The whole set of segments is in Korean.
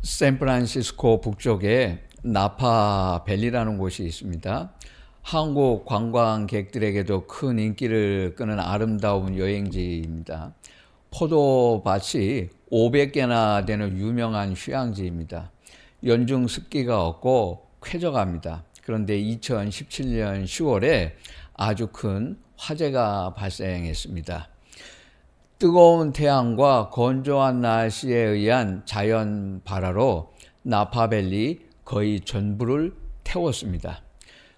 샌프란시스코 북쪽에 나파밸리라는 곳이 있습니다. 한국 관광객들에게도 큰 인기를 끄는 아름다운 여행지입니다. 포도밭이 500개나 되는 유명한 휴양지입니다. 연중 습기가 없고 쾌적합니다. 그런데 2017년 10월에 아주 큰 화재가 발생했습니다. 뜨거운 태양과 건조한 날씨에 의한 자연 발화로 나파밸리 거의 전부를 태웠습니다.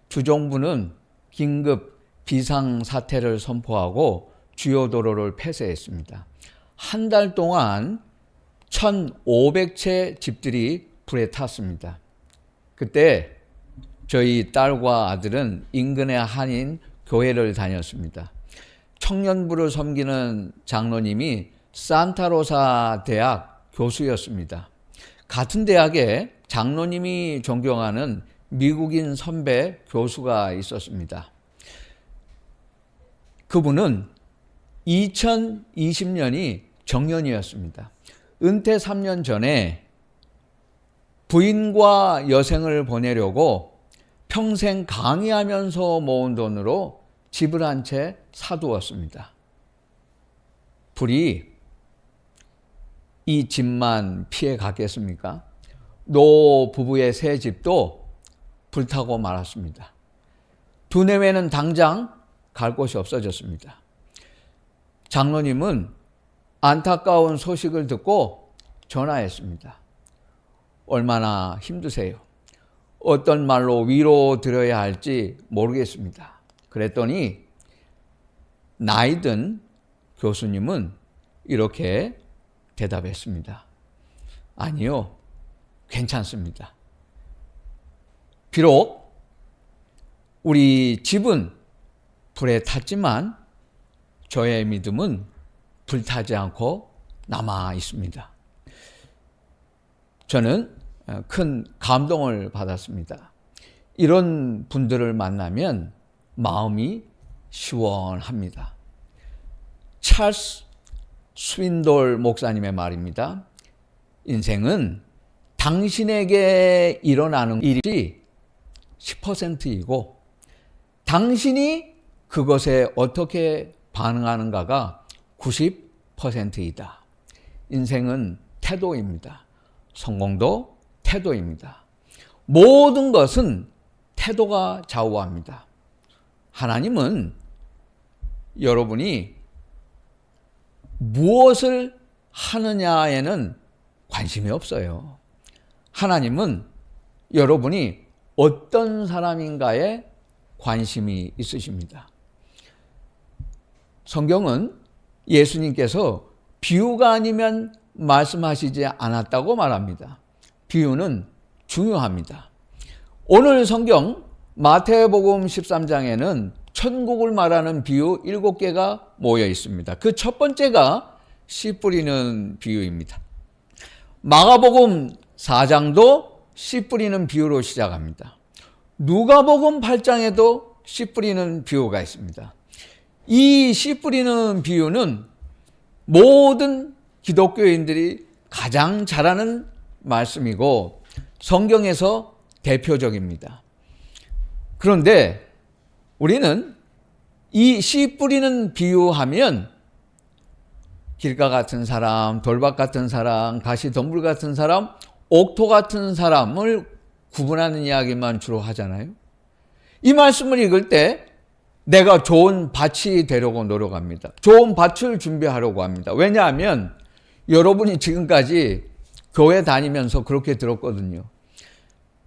주정부는 긴급 비상사태를 선포하고 주요 도로를 폐쇄했습니다. 한 달 동안 1,500채 집들이 불에 탔습니다. 그때 저희 딸과 아들은 인근의 한인 교회를 다녔습니다. 청년부를 섬기는 장로님이 산타로사 대학 교수였습니다. 같은 대학에 장로님이 존경하는 미국인 선배 교수가 있었습니다. 그분은 2020년이 정년이었습니다. 은퇴 3년 전에 부인과 여생을 보내려고 평생 강의하면서 모은 돈으로 집을 한 채 사두었습니다. 불이 이 집만 피해 갔겠습니까? 노 부부의 새 집도 불타고 말았습니다. 두뇌회는 당장 갈 곳이 없어졌습니다. 장로님은 안타까운 소식을 듣고 전화했습니다. 얼마나 힘드세요? 어떤 말로 위로 드려야 할지 모르겠습니다. 그랬더니 나이든 교수님은 이렇게 대답했습니다. 아니요, 괜찮습니다. 비록 우리 집은 불에 탔지만 저의 믿음은 불타지 않고 남아 있습니다. 저는 큰 감동을 받았습니다. 이런 분들을 만나면 마음이 시원합니다. 찰스 스윈돌 목사님의 말입니다. 인생은 당신에게 일어나는 일이 10%이고 당신이 그것에 어떻게 반응하는가가 90%이다. 인생은 태도입니다. 성공도 태도입니다. 모든 것은 태도가 좌우합니다. 하나님은 여러분이 무엇을 하느냐에는 관심이 없어요. 하나님은 여러분이 어떤 사람인가에 관심이 있으십니다. 성경은 예수님께서 비유가 아니면 말씀하시지 않았다고 말합니다. 비유는 중요합니다. 오늘 성경 마태복음 13장에는 천국을 말하는 비유 7개가 모여 있습니다. 그 첫 번째가 씨 뿌리는 비유입니다. 마가복음 4장도 씨 뿌리는 비유로 시작합니다. 누가복음 8장에도 씨 뿌리는 비유가 있습니다. 이 씨 뿌리는 비유는 모든 기독교인들이 가장 잘 아는 말씀이고 성경에서 대표적입니다. 그런데 우리는 이 씨 뿌리는 비유하면 길가 같은 사람, 돌박 같은 사람, 가시덤불 같은 사람, 옥토 같은 사람을 구분하는 이야기만 주로 하잖아요. 이 말씀을 읽을 때 내가 좋은 밭이 되려고 노력합니다. 좋은 밭을 준비하려고 합니다. 왜냐하면 여러분이 지금까지 교회 다니면서 그렇게 들었거든요.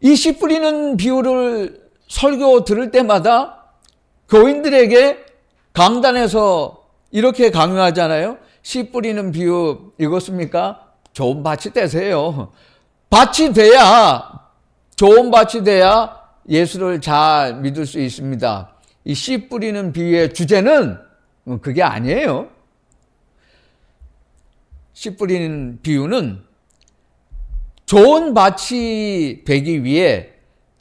이 씨 뿌리는 비유를 설교 들을 때마다 교인들에게 강단에서 이렇게 강요하잖아요. 씨 뿌리는 비유 읽었습니까? 좋은 밭이 되세요. 밭이 돼야, 좋은 밭이 돼야 예수를 잘 믿을 수 있습니다. 이 씨 뿌리는 비유의 주제는 그게 아니에요. 씨 뿌리는 비유는 좋은 밭이 되기 위해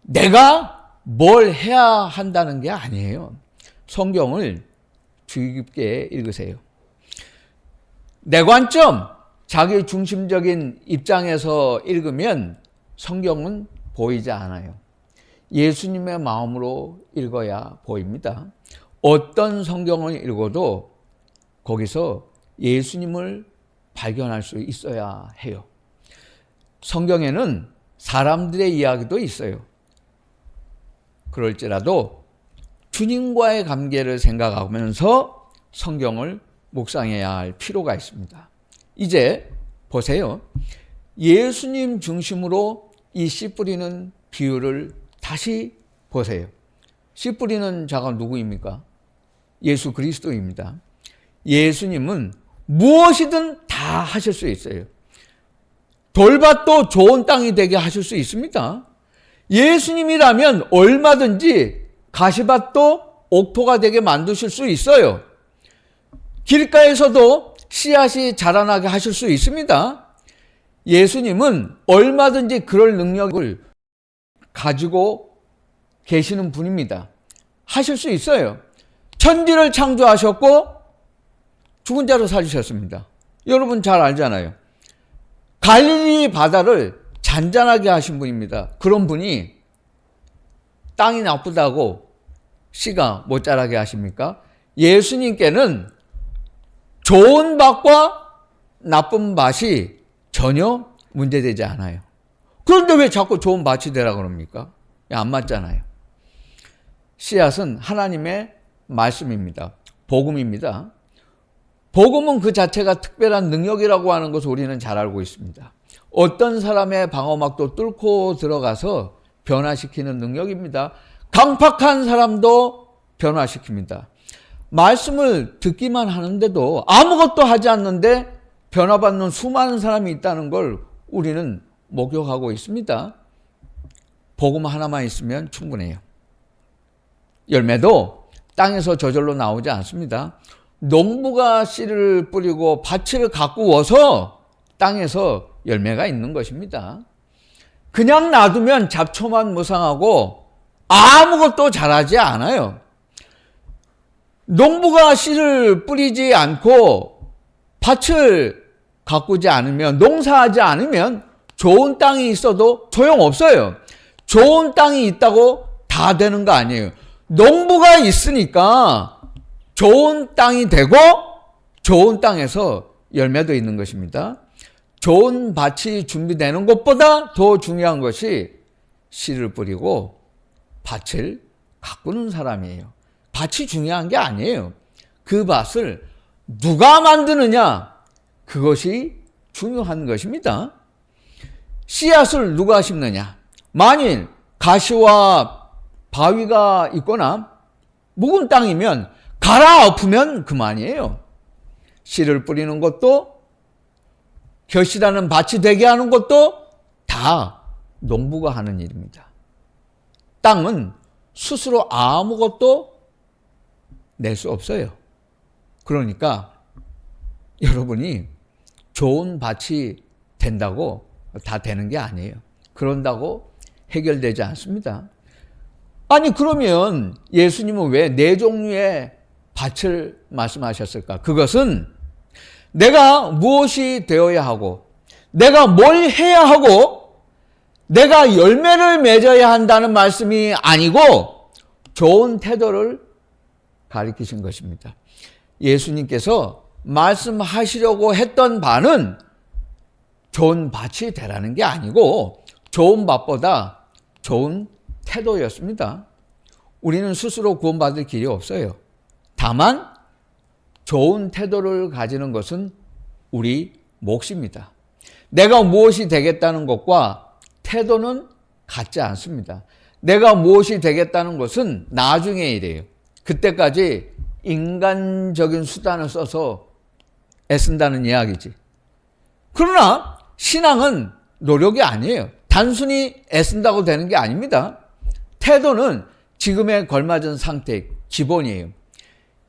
내가 뭘 해야 한다는 게 아니에요. 성경을 주의 깊게 읽으세요. 내 관점, 자기 중심적인 입장에서 읽으면 성경은 보이지 않아요. 예수님의 마음으로 읽어야 보입니다. 어떤 성경을 읽어도 거기서 예수님을 발견할 수 있어야 해요. 성경에는 사람들의 이야기도 있어요. 그럴지라도 주님과의 관계를 생각하면서 성경을 묵상해야 할 필요가 있습니다. 이제 보세요. 예수님 중심으로 이 씨 뿌리는 비유를 다시 보세요. 씨 뿌리는 자가 누구입니까? 예수 그리스도입니다. 예수님은 무엇이든 다 하실 수 있어요. 돌밭도 좋은 땅이 되게 하실 수 있습니다. 예수님이라면 얼마든지 가시밭도 옥토가 되게 만드실 수 있어요. 길가에서도 씨앗이 자라나게 하실 수 있습니다. 예수님은 얼마든지 그럴 능력을 가지고 계시는 분입니다. 하실 수 있어요. 천지를 창조하셨고 죽은 자로 살리셨습니다. 여러분 잘 알잖아요. 갈릴리 바다를 잔잔하게 하신 분입니다. 그런 분이 땅이 나쁘다고 씨가 못 자라게 하십니까? 예수님께는 좋은 밭과 나쁜 밭이 전혀 문제되지 않아요. 그런데 왜 자꾸 좋은 밭이 되라고 그럽니까? 안 맞잖아요. 씨앗은 하나님의 말씀입니다. 복음입니다. 복음은 그 자체가 특별한 능력이라고 하는 것을 우리는 잘 알고 있습니다. 어떤 사람의 방어막도 뚫고 들어가서 변화시키는 능력입니다. 강팍한 사람도 변화시킵니다. 말씀을 듣기만 하는데도 아무것도 하지 않는데 변화받는 수많은 사람이 있다는 걸 우리는 목격하고 있습니다. 복음 하나만 있으면 충분해요. 열매도 땅에서 저절로 나오지 않습니다. 농부가 씨를 뿌리고 밭을 가꾸어서 땅에서 열매가 있는 것입니다. 그냥 놔두면 잡초만 무성하고 아무것도 자라지 않아요. 농부가 씨를 뿌리지 않고 밭을 가꾸지 않으면, 농사하지 않으면 좋은 땅이 있어도 소용없어요. 좋은 땅이 있다고 다 되는 거 아니에요. 농부가 있으니까 좋은 땅이 되고 좋은 땅에서 열매도 있는 것입니다. 좋은 밭이 준비되는 것보다 더 중요한 것이 씨를 뿌리고 밭을 가꾸는 사람이에요. 밭이 중요한 게 아니에요. 그 밭을 누가 만드느냐, 그것이 중요한 것입니다. 씨앗을 누가 심느냐. 만일 가시와 바위가 있거나 묵은 땅이면 갈아엎으면 그만이에요. 씨를 뿌리는 것도 결실하는 밭이 되게 하는 것도 다 농부가 하는 일입니다. 땅은 스스로 아무것도 낼 수 없어요. 그러니까 여러분이 좋은 밭이 된다고 다 되는 게 아니에요. 그런다고 해결되지 않습니다. 아니 그러면 예수님은 왜 네 종류의 밭을 말씀하셨을까? 그것은 내가 무엇이 되어야 하고 내가 뭘 해야 하고 내가 열매를 맺어야 한다는 말씀이 아니고 좋은 태도를 가리키신 것입니다. 예수님께서 말씀하시려고 했던 바는 좋은 밭이 되라는 게 아니고 좋은 밭보다 좋은 태도였습니다. 우리는 스스로 구원받을 길이 없어요. 다만 좋은 태도를 가지는 것은 우리 몫입니다. 내가 무엇이 되겠다는 것과 태도는 같지 않습니다. 내가 무엇이 되겠다는 것은 나중의 일이에요. 그때까지 인간적인 수단을 써서 애쓴다는 이야기지. 그러나 신앙은 노력이 아니에요. 단순히 애쓴다고 되는 게 아닙니다. 태도는 지금에 걸맞은 상태, 기본이에요.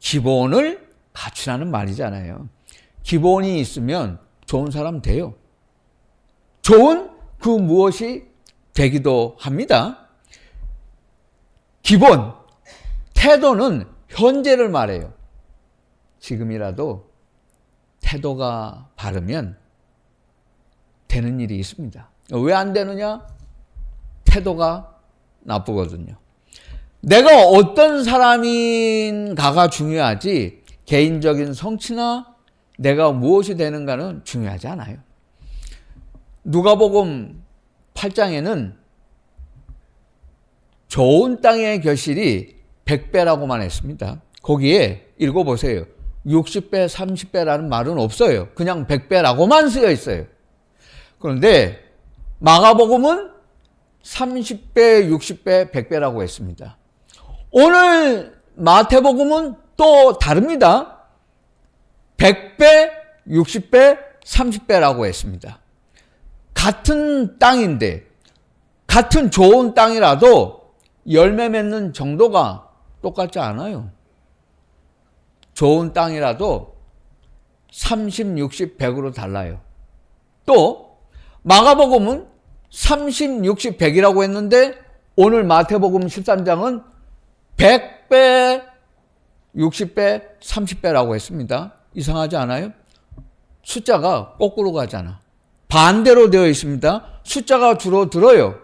기본을 갖추라는 말이잖아요. 기본이 있으면 좋은 사람 돼요. 좋은 그 무엇이 되기도 합니다. 기본, 태도는 현재를 말해요. 지금이라도 태도가 바르면 되는 일이 있습니다. 왜 안 되느냐? 태도가 나쁘거든요. 내가 어떤 사람인가가 중요하지 개인적인 성취나 내가 무엇이 되는가는 중요하지 않아요. 누가복음 8장에는 좋은 땅의 결실이 100배라고만 했습니다. 거기에 읽어보세요. 60배, 30배라는 말은 없어요. 그냥 100배라고만 쓰여 있어요. 그런데 마가복음은 30배, 60배, 100배라고 했습니다. 오늘 마태복음은 또 다릅니다. 100배, 60배, 30배라고 했습니다. 같은 땅인데, 같은 좋은 땅이라도 열매 맺는 정도가 똑같지 않아요. 좋은 땅이라도 30, 60, 100으로 달라요. 또 마가복음은 30, 60, 100이라고 했는데 오늘 마태복음 13장은 100배, 60배, 30배라고 했습니다. 이상하지 않아요? 숫자가 거꾸로 가잖아. 반대로 되어 있습니다. 숫자가 줄어들어요.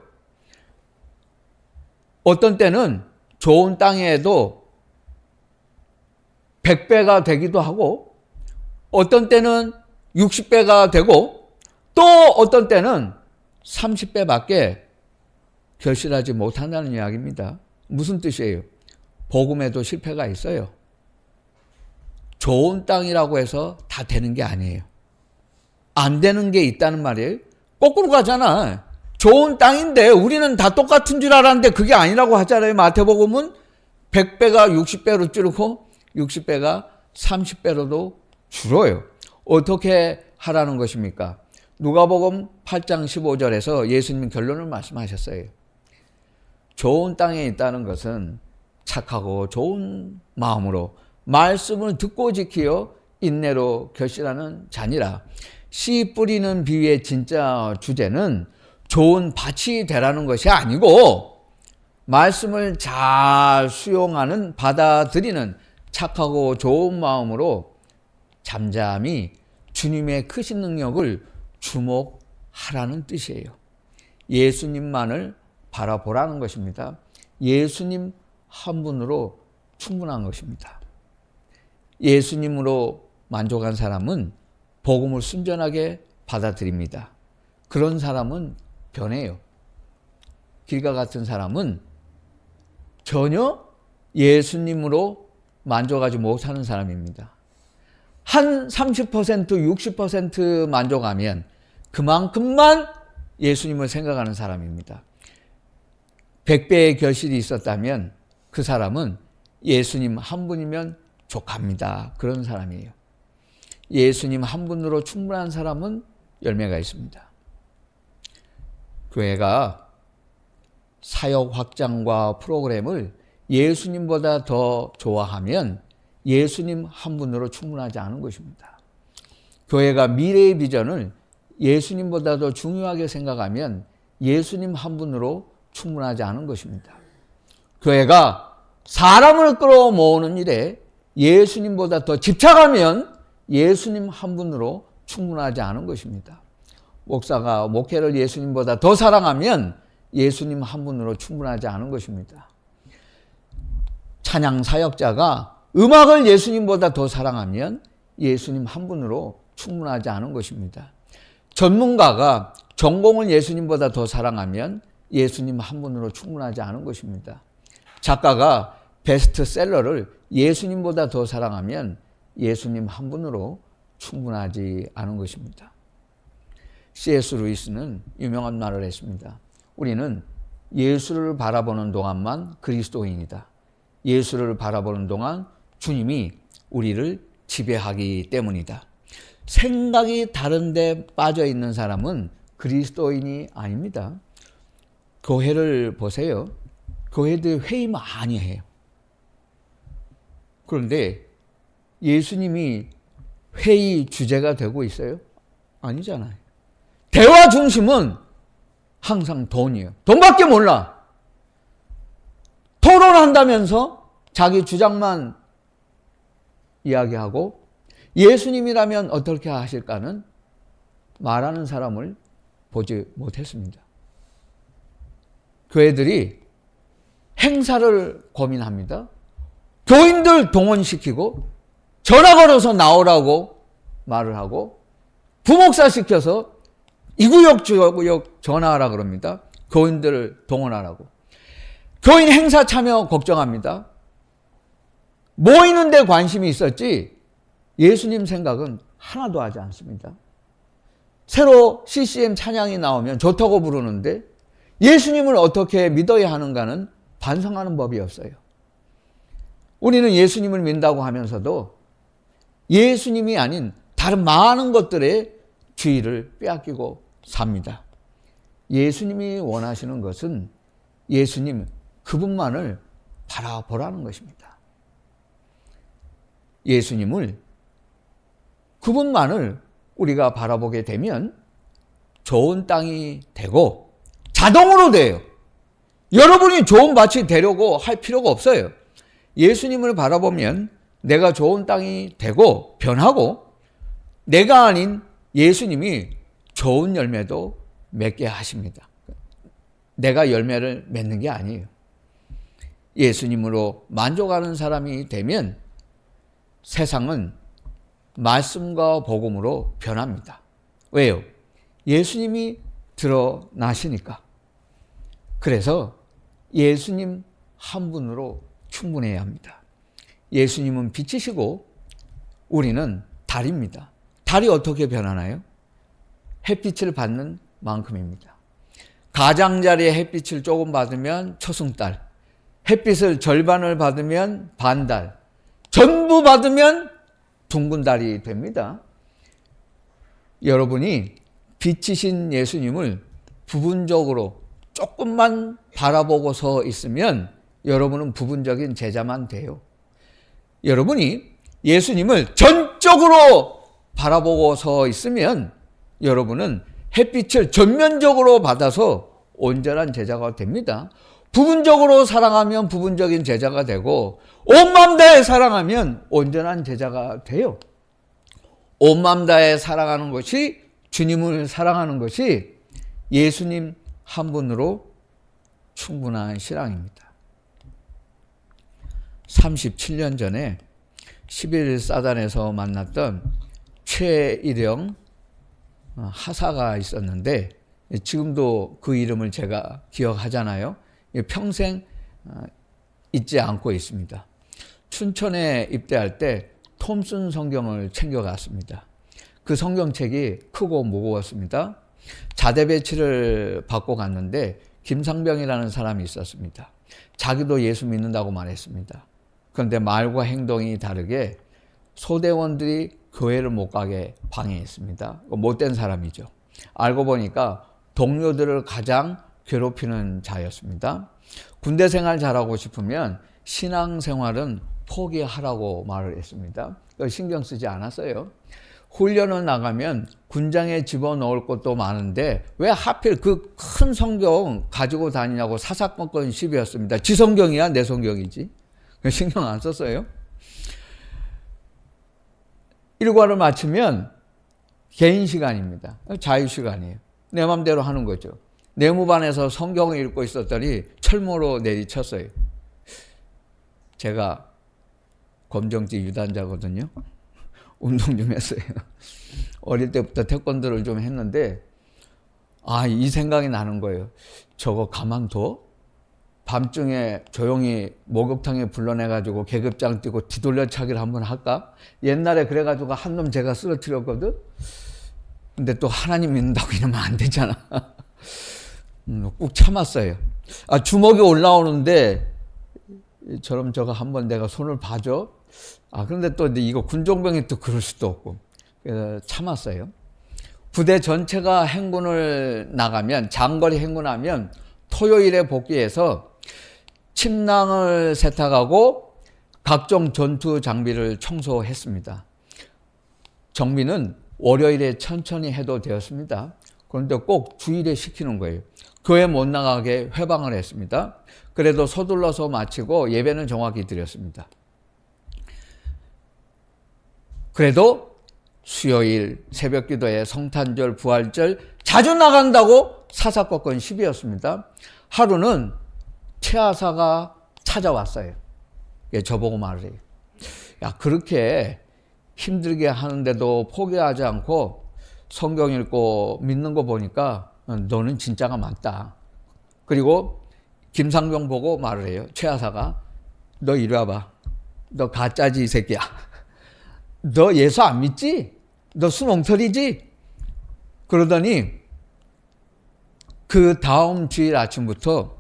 어떤 때는 좋은 땅에도 100배가 되기도 하고 어떤 때는 60배가 되고 또 어떤 때는 30배밖에 결실하지 못한다는 이야기입니다. 무슨 뜻이에요? 복음에도 실패가 있어요. 좋은 땅이라고 해서 다 되는 게 아니에요. 안 되는 게 있다는 말이에요. 거꾸로 가잖아. 좋은 땅인데 우리는 다 똑같은 줄 알았는데 그게 아니라고 하잖아요. 마태복음은 100배가 60배로 줄고 60배가 30배로도 줄어요. 어떻게 하라는 것입니까? 누가복음 8장 15절에서 예수님 결론을 말씀하셨어요. 좋은 땅에 있다는 것은 착하고 좋은 마음으로 말씀을 듣고 지키어 인내로 결실하는 자니라. 씨 뿌리는 비유의 진짜 주제는 좋은 밭이 되라는 것이 아니고 말씀을 잘 수용하는 받아들이는 착하고 좋은 마음으로 잠잠히 주님의 크신 능력을 주목하라는 뜻이에요. 예수님만을 바라보라는 것입니다. 예수님 한 분으로 충분한 것입니다. 예수님으로 만족한 사람은 복음을 순전하게 받아들입니다. 그런 사람은 변해요. 길과 같은 사람은 전혀 예수님으로 만족하지 못하는 사람입니다. 한 30%, 60% 만족하면 그만큼만 예수님을 생각하는 사람입니다. 100배의 결실이 있었다면 그 사람은 예수님 한 분이면 족합니다. 그런 사람이에요. 예수님 한 분으로 충분한 사람은 열매가 있습니다. 교회가 사역 확장과 프로그램을 예수님보다 더 좋아하면 예수님 한 분으로 충분하지 않은 것입니다. 교회가 미래의 비전을 예수님보다 더 중요하게 생각하면 예수님 한 분으로 충분하지 않은 것입니다. 교회가 사람을 끌어모으는 일에 예수님보다 더 집착하면 예수님 한 분으로 충분하지 않은 것입니다. 목사가 목회를 예수님보다 더 사랑하면 예수님 한 분으로 충분하지 않은 것입니다. 찬양 사역자가 음악을 예수님보다 더 사랑하면 예수님 한 분으로 충분하지 않은 것입니다. 전문가가 전공을 예수님보다 더 사랑하면 예수님 한 분으로 충분하지 않은 것입니다. 작가가 베스트셀러를 예수님보다 더 사랑하면 예수님 한 분으로 충분하지 않은 것입니다. C.S. 루이스는 유명한 말을 했습니다. 우리는 예수를 바라보는 동안만 그리스도인이다. 예수를 바라보는 동안 주님이 우리를 지배하기 때문이다. 생각이 다른 데 빠져 있는 사람은 그리스도인이 아닙니다. 교회를 보세요. 교회들 회의 많이 해요. 그런데 예수님이 회의 주제가 되고 있어요? 아니잖아요. 대화 중심은 항상 돈이에요. 돈밖에 몰라. 토론한다면서 자기 주장만 이야기하고 예수님이라면 어떻게 하실까는 말하는 사람을 보지 못했습니다. 교회들이 행사를 고민합니다. 교인들 동원시키고 전화 걸어서 나오라고 말을 하고 부목사 시켜서 이 구역 저 구역 전화하라 그럽니다. 교인들을 동원하라고. 교인 행사 참여 걱정합니다. 모이는 데 관심이 있었지 예수님 생각은 하나도 하지 않습니다. 새로 CCM 찬양이 나오면 좋다고 부르는데 예수님을 어떻게 믿어야 하는가는 반성하는 법이 없어요. 우리는 예수님을 믿는다고 하면서도 예수님이 아닌 다른 많은 것들의 주의를 빼앗기고 삽니다. 예수님이 원하시는 것은 예수님 그분만을 바라보라는 것입니다. 예수님을 그분만을 우리가 바라보게 되면 좋은 땅이 되고 자동으로 돼요. 여러분이 좋은 밭이 되려고 할 필요가 없어요. 예수님을 바라보면 내가 좋은 땅이 되고 변하고 내가 아닌 예수님이 좋은 열매도 맺게 하십니다. 내가 열매를 맺는 게 아니에요. 예수님으로 만족하는 사람이 되면 세상은 말씀과 복음으로 변합니다. 왜요? 예수님이 드러나시니까. 그래서 예수님 한 분으로 충분해야 합니다. 예수님은 빛이시고 우리는 달입니다. 달이 어떻게 변하나요? 햇빛을 받는 만큼입니다. 가장자리에 햇빛을 조금 받으면 초승달, 햇빛을 절반을 받으면 반달, 전부 받으면 둥근 달이 됩니다. 여러분이 빛이신 예수님을 부분적으로 조금만 바라보고 서 있으면 여러분은 부분적인 제자만 돼요. 여러분이 예수님을 전적으로 바라보고 서 있으면 여러분은 햇빛을 전면적으로 받아서 온전한 제자가 됩니다. 부분적으로 사랑하면 부분적인 제자가 되고 온 마음 다해 사랑하면 온전한 제자가 돼요. 온 마음 다해 사랑하는 것이 주님을 사랑하는 것이 예수님 한 분으로 충분한 신앙입니다. 37년 전에 11사단에서 만났던 최일영 하사가 있었는데 지금도 그 이름을 제가 기억하잖아요. 평생 잊지 않고 있습니다. 춘천에 입대할 때 톰슨 성경을 챙겨갔습니다. 그 성경책이 크고 무거웠습니다. 자대 배치를 받고 갔는데 김상병이라는 사람이 있었습니다. 자기도 예수 믿는다고 말했습니다. 그런데 말과 행동이 다르게 소대원들이 교회를 못 가게 방해했습니다. 못된 사람이죠. 알고 보니까 동료들을 가장 괴롭히는 자였습니다. 군대 생활 잘하고 싶으면 신앙생활은 포기하라고 말을 했습니다. 신경 쓰지 않았어요. 훈련을 나가면 군장에 집어넣을 것도 많은데 왜 하필 그 큰 성경 가지고 다니냐고 사사건건 시비였습니다. 지 성경이야 내 성경이지. 신경 안 썼어요. 일과를 마치면 개인 시간입니다. 자유 시간이에요. 내 맘대로 하는 거죠. 내무반에서 성경을 읽고 있었더니 철모로 내리쳤어요. 제가 검정지 유단자거든요. 운동 좀 했어요. 어릴 때부터 태권도를 좀 했는데 이 생각이 나는 거예요. 저거 가만둬? 밤중에 조용히 목욕탕에 불러내가지고 계급장 뛰고 뒤돌려차기를 한번 할까? 옛날에 그래가지고 한 놈 제가 쓰러뜨렸거든? 근데 또 하나님 믿는다고 이러면 안 되잖아. 꾹 참았어요. 주먹이 올라오는데 저럼 저거 한번 내가 손을 봐줘? 그런데 또 이거 군종병이 또 그럴 수도 없고. 그래서 참았어요. 부대 전체가 행군을 나가면, 장거리 행군하면 토요일에 복귀해서 침낭을 세탁하고 각종 전투 장비를 청소했습니다. 정비는 월요일에 천천히 해도 되었습니다. 그런데 꼭 주일에 시키는 거예요. 교회 못 나가게 회방을 했습니다. 그래도 서둘러서 마치고 예배는 정확히 드렸습니다. 그래도 수요일 새벽기도에 성탄절, 부활절 자주 나간다고 사사건건 10이었습니다. 하루는 최하사가 찾아왔어요. 저보고 말을 해요. 야, 그렇게 힘들게 하는데도 포기하지 않고 성경 읽고 믿는 거 보니까 너는 진짜가 맞다. 그리고 김상병 보고 말을 해요. 최하사가 너 이리 와봐. 너 가짜지 이 새끼야. 너 예수 안 믿지? 너 수농털이지? 그러더니 그 다음 주일 아침부터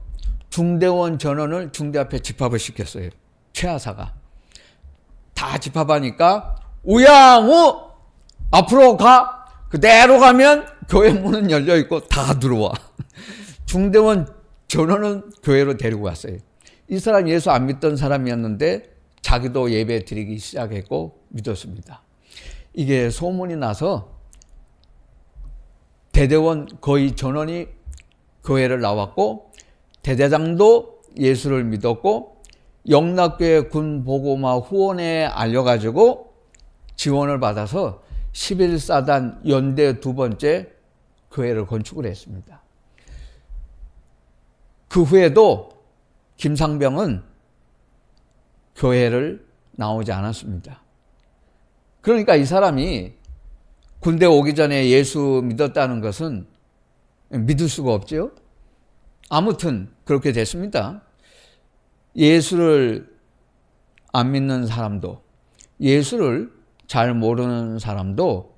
중대원 전원을 중대 앞에 집합을 시켰어요. 최하사가. 다 집합하니까 우양우 앞으로 가. 그대로 가면 교회 문은 열려 있고 다 들어와. 중대원 전원은 교회로 데리고 왔어요. 이 사람 예수 안 믿던 사람이었는데 자기도 예배 드리기 시작했고 믿었습니다. 이게 소문이 나서 대대원 거의 전원이 교회를 나왔고 대대장도 예수를 믿었고 영락교회 군보고마 후원에 알려가지고 지원을 받아서 11사단 연대 두 번째 교회를 건축을 했습니다. 그 후에도 김상병은 교회를 나오지 않았습니다. 그러니까 이 사람이 군대 오기 전에 예수 믿었다는 것은 믿을 수가 없죠. 아무튼 그렇게 됐습니다. 예수를 안 믿는 사람도 예수를 잘 모르는 사람도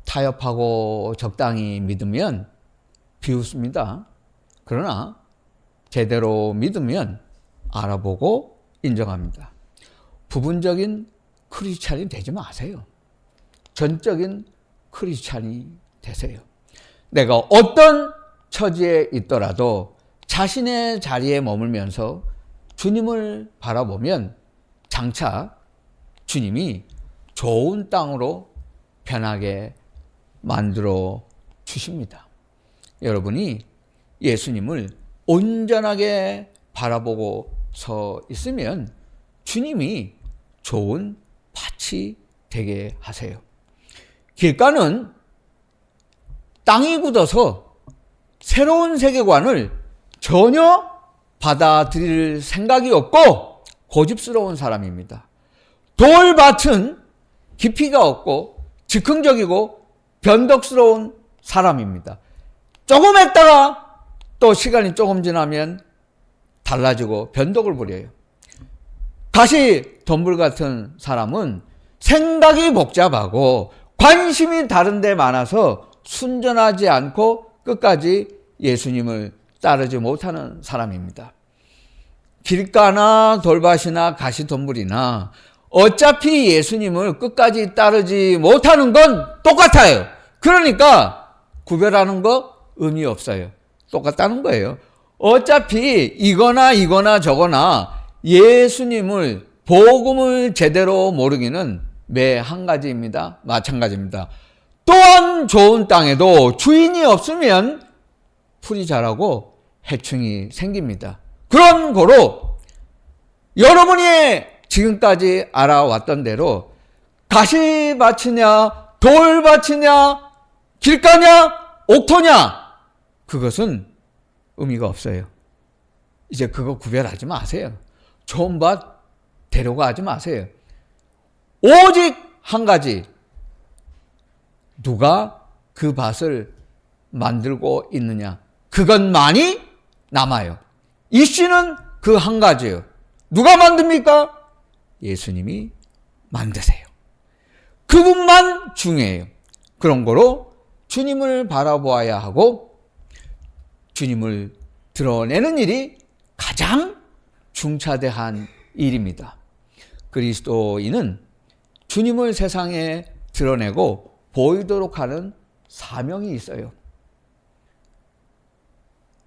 타협하고 적당히 믿으면 비웃습니다. 그러나 제대로 믿으면 알아보고 인정합니다. 부분적인 크리스찬이 되지 마세요. 전적인 크리스찬이 되세요. 내가 어떤 처지에 있더라도 자신의 자리에 머물면서 주님을 바라보면 장차 주님이 좋은 땅으로 변하게 만들어 주십니다. 여러분이 예수님을 온전하게 바라보고 서 있으면 주님이 좋은 밭이 되게 하세요. 길가는 땅이 굳어서 새로운 세계관을 전혀 받아들일 생각이 없고 고집스러운 사람입니다. 돌밭은 깊이가 없고 즉흥적이고 변덕스러운 사람입니다. 조금 했다가 또 시간이 조금 지나면 달라지고 변덕을 부려요. 가시 덤불 같은 사람은 생각이 복잡하고 관심이 다른 데 많아서 순전하지 않고 끝까지 예수님을 따르지 못하는 사람입니다. 길가나 돌밭이나 가시덤불이나 어차피 예수님을 끝까지 따르지 못하는 건 똑같아요. 그러니까 구별하는 거 의미 없어요. 똑같다는 거예요. 어차피 이거나 저거나 예수님을 복음을 제대로 모르기는 매 한 가지입니다. 마찬가지입니다. 또한 좋은 땅에도 주인이 없으면 풀이 자라고 해충이 생깁니다. 그런 거로 여러분이 지금까지 알아왔던 대로 가시밭이냐 돌밭이냐 길가냐 옥토냐 그것은 의미가 없어요. 이제 그거 구별하지 마세요. 좋은 밭 데려가지 마세요. 오직 한 가지, 누가 그 밭을 만들고 있느냐 그것만이 남아요. 이씨는 그 한 가지예요. 누가 만듭니까? 예수님이 만드세요. 그분만 중요해요. 그런 거로 주님을 바라보아야 하고 주님을 드러내는 일이 가장 중차대한 일입니다. 그리스도인은 주님을 세상에 드러내고 보이도록 하는 사명이 있어요.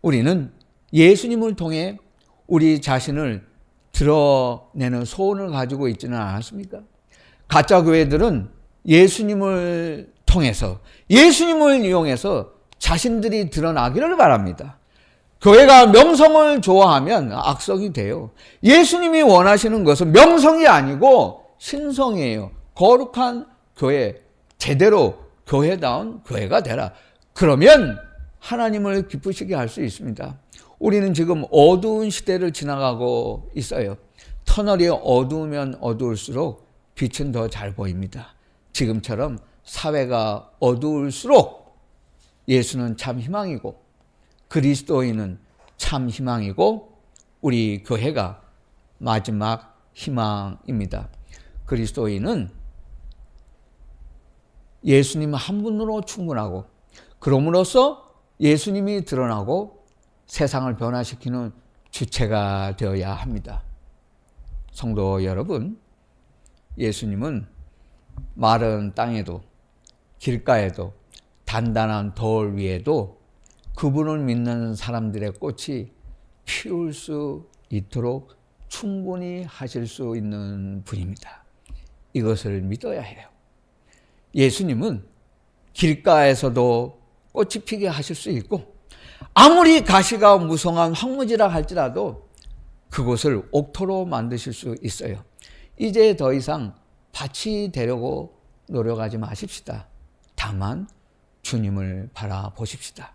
우리는 예수님을 통해 우리 자신을 드러내는 소원을 가지고 있지는 않았습니까? 가짜 교회들은 예수님을 통해서 예수님을 이용해서 자신들이 드러나기를 바랍니다. 교회가 명성을 좋아하면 악성이 돼요. 예수님이 원하시는 것은 명성이 아니고 신성이에요. 거룩한 교회, 제대로 교회다운 교회가 되라. 그러면 하나님을 기쁘시게 할 수 있습니다. 우리는 지금 어두운 시대를 지나가고 있어요. 터널이 어두우면 어두울수록 빛은 더 잘 보입니다. 지금처럼 사회가 어두울수록 예수는 참 희망이고 그리스도인은 참 희망이고 우리 교회가 마지막 희망입니다. 그리스도인은 예수님 한 분으로 충분하고 그럼으로써 예수님이 드러나고 세상을 변화시키는 주체가 되어야 합니다. 성도 여러분, 예수님은 마른 땅에도 길가에도 단단한 돌 위에도 그분을 믿는 사람들의 꽃이 피울 수 있도록 충분히 하실 수 있는 분입니다. 이것을 믿어야 해요. 예수님은 길가에서도 꽃이 피게 하실 수 있고 아무리 가시가 무성한 황무지라 할지라도 그곳을 옥토로 만드실 수 있어요. 이제 더 이상 밭이 되려고 노력하지 마십시다. 다만 주님을 바라보십시다.